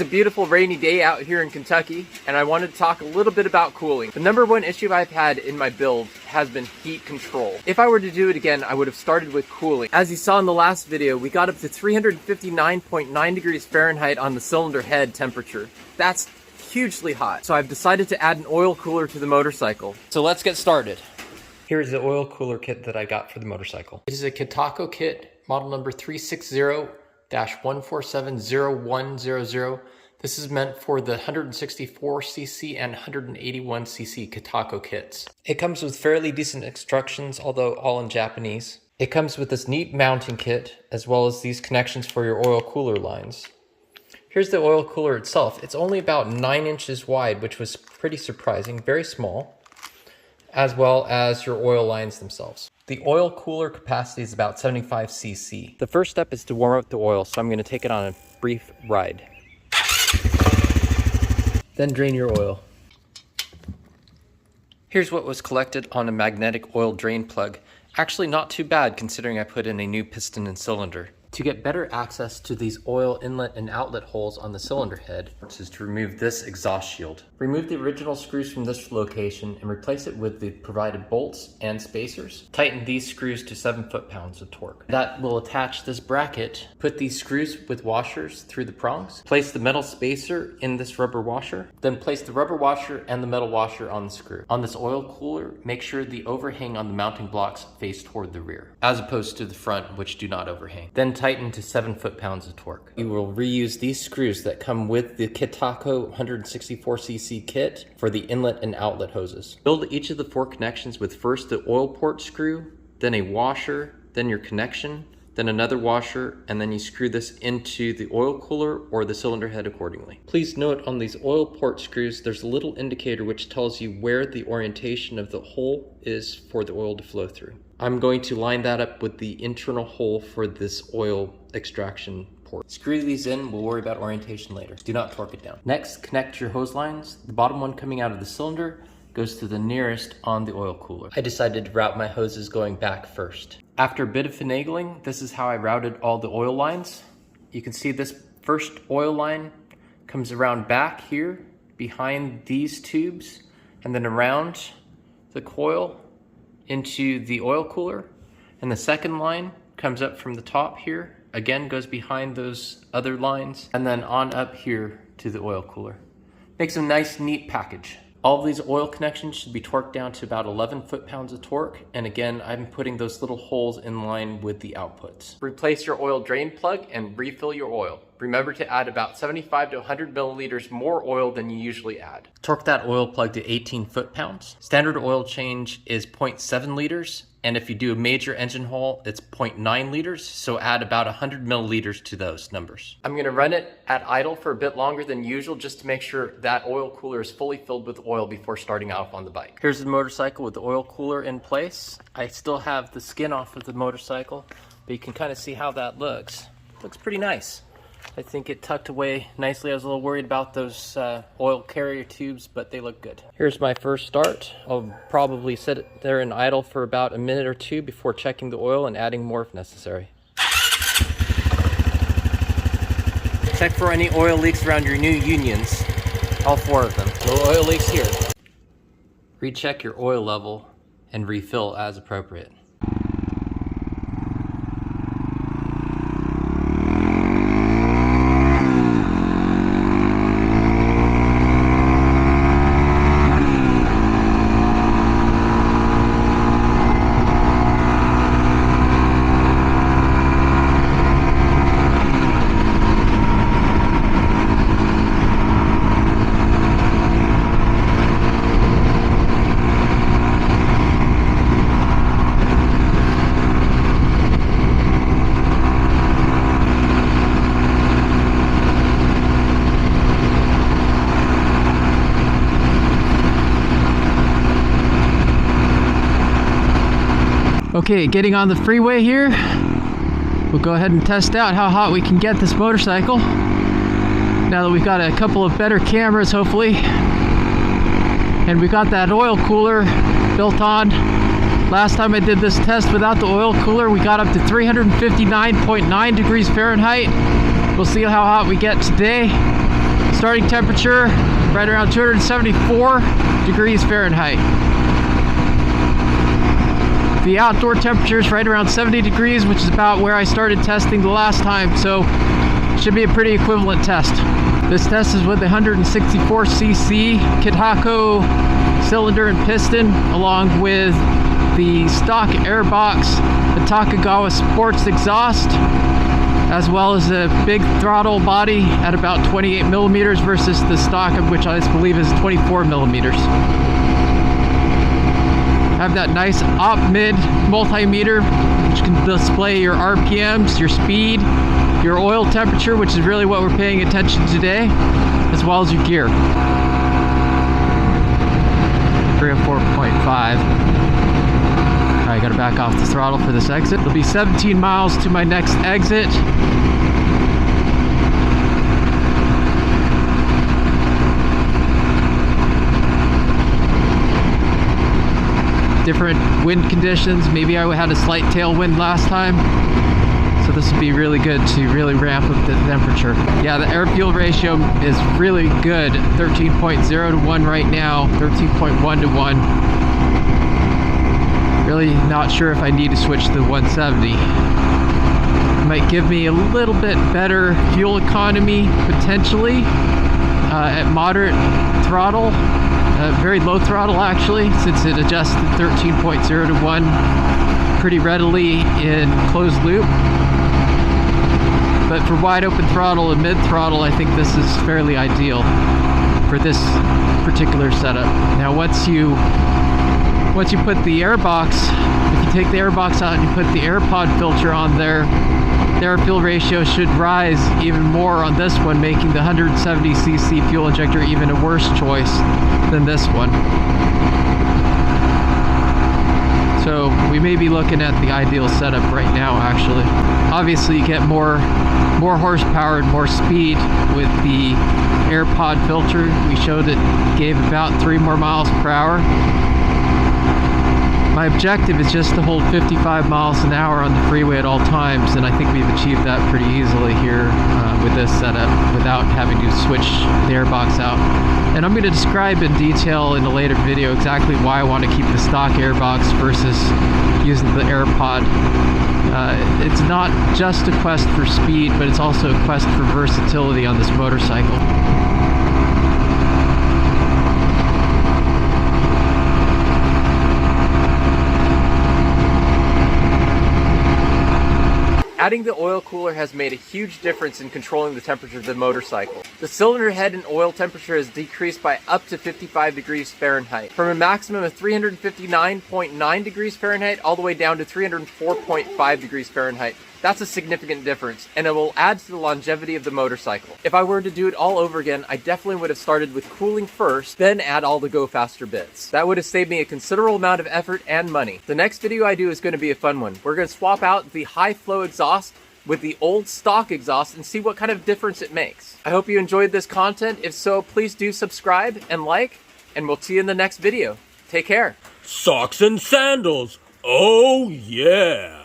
a beautiful rainy day out here in Kentucky, and I wanted to talk a little bit about cooling. The number one issue I've had in my build has been heat control. If I were to do it again, I would have started with cooling. As you saw in the last video, we got up to 359.9 degrees Fahrenheit on the cylinder head temperature. That's hugely hot. So I've decided to add an oil cooler to the motorcycle. So let's get started. Here's the oil cooler kit that I got for the motorcycle. It is a Kitaco kit, model number 360-1470100. This is meant for the 164cc and 181cc Kitaco kits. It comes with fairly decent instructions, although all in Japanese. It comes with this neat mounting kit, as well as these connections for your oil cooler lines. Here's the oil cooler itself. It's only about 9 inches wide, which was pretty surprising, very small, as well as your oil lines themselves. The oil cooler capacity is about 75 cc. The first step is to warm up the oil, so I'm going to take it on a brief ride. Then drain your oil. Here's what was collected on a magnetic oil drain plug. Actually not too bad considering I put in a new piston and cylinder. To get better access to these oil inlet and outlet holes on the cylinder head, is to remove this exhaust shield. Remove the original screws from this location and replace it with the provided bolts and spacers. Tighten these screws to 7 foot-pounds of torque. That will attach this bracket. Put these screws with washers through the prongs. Place the metal spacer in this rubber washer. Then place the rubber washer and the metal washer on the screw. On this oil cooler, make sure the overhang on the mounting blocks face toward the rear, as opposed to the front, which do not overhang. Then tighten to 7 foot-pounds of torque. You will reuse these screws that come with the Kitaco 164cc kit for the inlet and outlet hoses. Build each of the 4 connections with first the oil port screw, then a washer, then your connection, then another washer, and then you screw this into the oil cooler or the cylinder head accordingly. Please note on these oil port screws, there's a little indicator which tells you where the orientation of the hole is for the oil to flow through. I'm going to line that up with the internal hole for this oil extraction port. Screw these in, we'll worry about orientation later. Do not torque it down. Next, connect your hose lines. The bottom one coming out of the cylinder goes to the nearest on the oil cooler. I decided to route my hoses going back first. After a bit of finagling, this is how I routed all the oil lines. You can see this first oil line comes around back here behind these tubes and then around the coil into the oil cooler, and the second line comes up from the top here, again goes behind those other lines, and then on up here to the oil cooler. Makes a nice neat package. All of these oil connections should be torqued down to about 11 foot-pounds of torque, and again I'm putting those little holes in line with the outputs. Replace your oil drain plug and refill your oil. Remember to add about 75 to 100 milliliters more oil than you usually add. Torque that oil plug to 18 foot-pounds. Standard oil change is 0.7 liters, and if you do a major engine haul, it's 0.9 liters, so add about 100 milliliters to those numbers. I'm gonna run it at idle for a bit longer than usual just to make sure that oil cooler is fully filled with oil before starting off on the bike. Here's the motorcycle with the oil cooler in place. I still have the skin off of the motorcycle, but you can kind of see how that looks. Looks pretty nice. I think it tucked away nicely. I was a little worried about those oil carrier tubes, but they look good. Here's my first start. I'll probably set it there in idle for about a minute or two before checking the oil and adding more if necessary. Check for any oil leaks around your new unions. All 4 of them. No oil leaks here. Recheck your oil level and refill as appropriate. Okay, getting on the freeway here. We'll go ahead and test out how hot we can get this motorcycle. Now that we've got a couple of better cameras, hopefully. And we got that oil cooler built on. Last time I did this test without the oil cooler, we got up to 359.9 degrees Fahrenheit. We'll see how hot we get today. starting temperature right around 274 degrees Fahrenheit. The outdoor temperature is right around 70 degrees, which is about where I started testing the last time, so should be a pretty equivalent test. This test is with the 164cc Kitaco cylinder and piston, along with the stock airbox, the Takagawa Sports exhaust, as well as a big throttle body at about 28 millimeters versus the stock, of which I believe is 24 millimeters. Have that nice op-mid multimeter, which can display your RPMs, your speed, your oil temperature, which is really what we're paying attention to today, as well as your gear. 304.5. I gotta back off the throttle for this exit. It'll be 17 miles to my next exit. Different wind conditions. Maybe I had a slight tailwind last time, so this would be really good to really ramp up the temperature. Yeah, the air-fuel ratio is really good. 13.0 to 1 right now, 13.1 to 1. Really not sure if I need to switch to the 170. It might give me a little bit better fuel economy, potentially, at moderate throttle. Very low throttle actually, since it adjusts to 13.0 to 1 pretty readily in closed loop. But for wide open throttle and mid throttle, I think this is fairly ideal for this particular setup. Now once you put the airbox, if you take the airbox out and you put the AirPod filter on there, the air fuel ratio should rise even more on this one, making the 170cc fuel injector even a worse choice than this one. So we may be looking at the ideal setup right now, actually. Obviously you get more horsepower and more speed with the AirPod filter. We showed it gave about 3 more miles per hour. My objective is just to hold 55 miles an hour on the freeway at all times, and I think we've achieved that pretty easily here with this setup without having to switch the airbox out. And I'm going to describe in detail in a later video exactly why I want to keep the stock airbox versus using the AirPod. It's not just a quest for speed, but it's also a quest for versatility on this motorcycle. Adding the oil cooler has made a huge difference in controlling the temperature of the motorcycle. The cylinder head and oil temperature has decreased by up to 55 degrees Fahrenheit, from a maximum of 359.9 degrees Fahrenheit all the way down to 304.5 degrees Fahrenheit. That's a significant difference, and it will add to the longevity of the motorcycle. If I were to do it all over again, I definitely would have started with cooling first, then add all the go faster bits. That would have saved me a considerable amount of effort and money. The next video I do is going to be a fun one. We're going to swap out the high flow exhaust with the old stock exhaust and see what kind of difference it makes. I hope you enjoyed this content. If so, please do subscribe and like, and we'll see you in the next video. Take care. Socks and sandals. Oh yeah.